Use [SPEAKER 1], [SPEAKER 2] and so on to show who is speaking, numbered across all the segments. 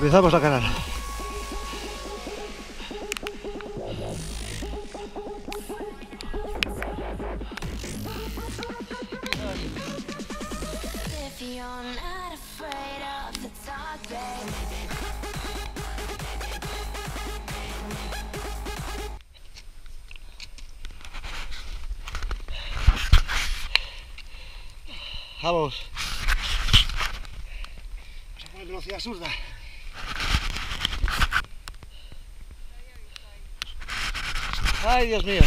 [SPEAKER 1] Empezamos la canal. Vamos. Vamos a poner velocidad absurda. Ay, Dios mío.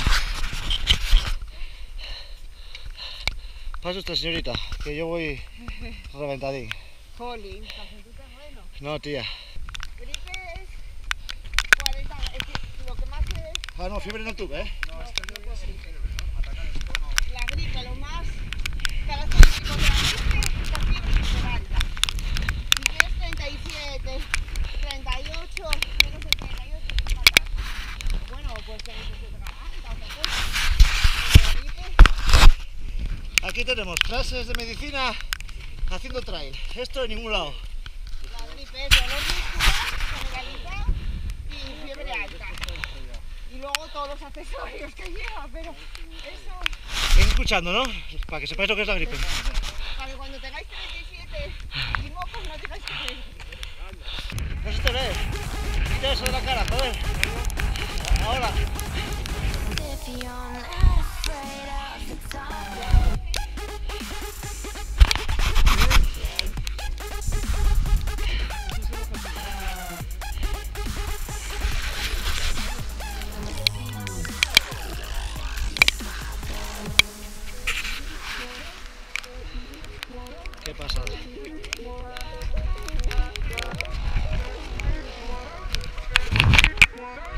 [SPEAKER 1] Pasa usted, señorita, que yo voy reventadín.
[SPEAKER 2] Jolín, ¿estás en tu terreno?
[SPEAKER 1] No, tía.
[SPEAKER 2] Gripe es 40, es que lo que más es...
[SPEAKER 1] Ah, no, fiebre no tuve, ¿eh?
[SPEAKER 2] No, esto no es fiebre, ¿no? Ataca el estómago. La gripe, lo más característico de la gripe es la fiebre temporaria. Si tienes 37, 38, menos de 38 es fatal. Bueno, pues tener que ser garganta o otra cosa. Pero la gripe...
[SPEAKER 1] Aquí tenemos clases de medicina haciendo trail. Esto en ningún lado.
[SPEAKER 2] La gripe es dolor muscular generalizado y fiebre alta. Y luego todos los accesorios que lleva, pero eso...
[SPEAKER 1] Ven escuchando, ¿no? Para que sepáis lo que es la gripe.
[SPEAKER 2] Para que cuando tengáis 37 y mocos no tengáis que creer.
[SPEAKER 1] No se te ve. Quita eso de la cara, joder. Ahora. Qué pasada.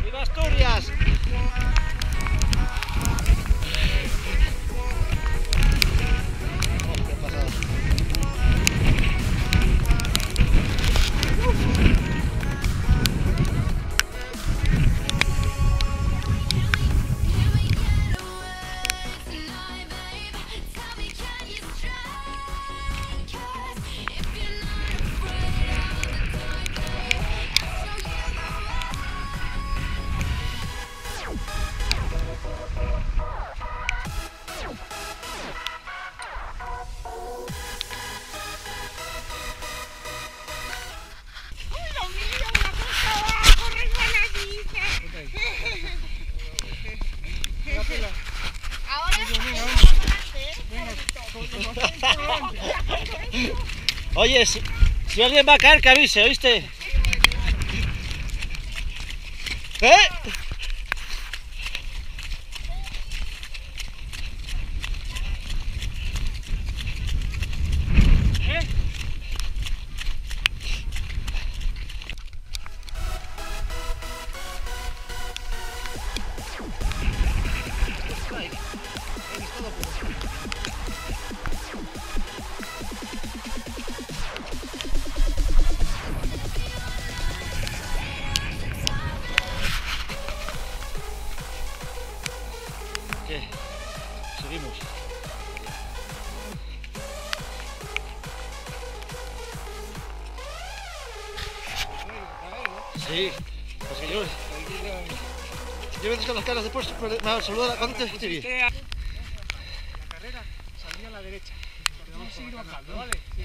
[SPEAKER 1] ¡Viva Asturias! Oh, qué pasada. Oye, si alguien va a caer, que avise, ¿oíste? ¿Eh? ¿Qué? Seguimos. Sí, pues que yo me con las caras después, me saluda cuando te vi.
[SPEAKER 3] La carrera saldría a la derecha. Vamos a seguir bajando, ¿vale? Sí.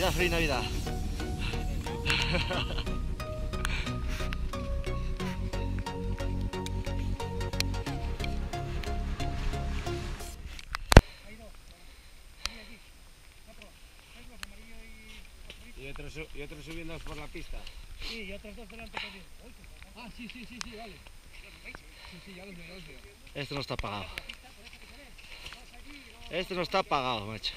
[SPEAKER 1] Navidad, feliz Navidad.
[SPEAKER 3] Y otros subiendo por la pista.
[SPEAKER 4] Sí, y otros dos delante también. Ah, sí, vale. Sí, ya los veo.
[SPEAKER 1] Este no está apagado. Este no está apagado, macho.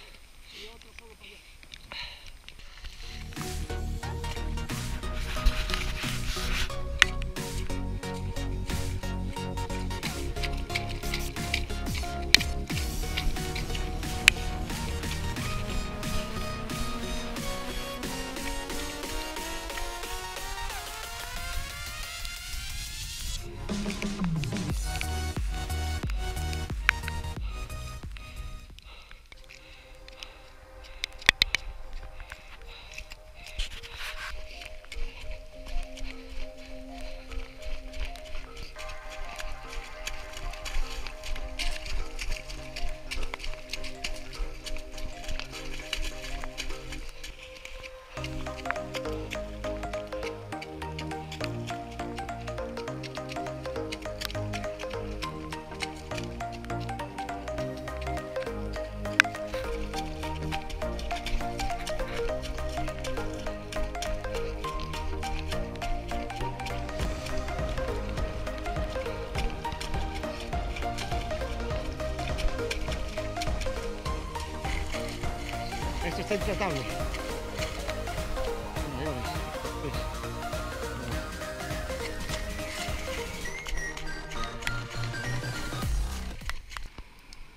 [SPEAKER 1] Esto está intratable.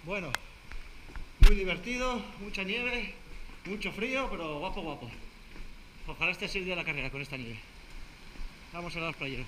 [SPEAKER 1] Bueno, muy divertido, mucha nieve, mucho frío, pero guapo, guapo. Ojalá este sea el día de la carrera con esta nieve. Vamos a los playeros.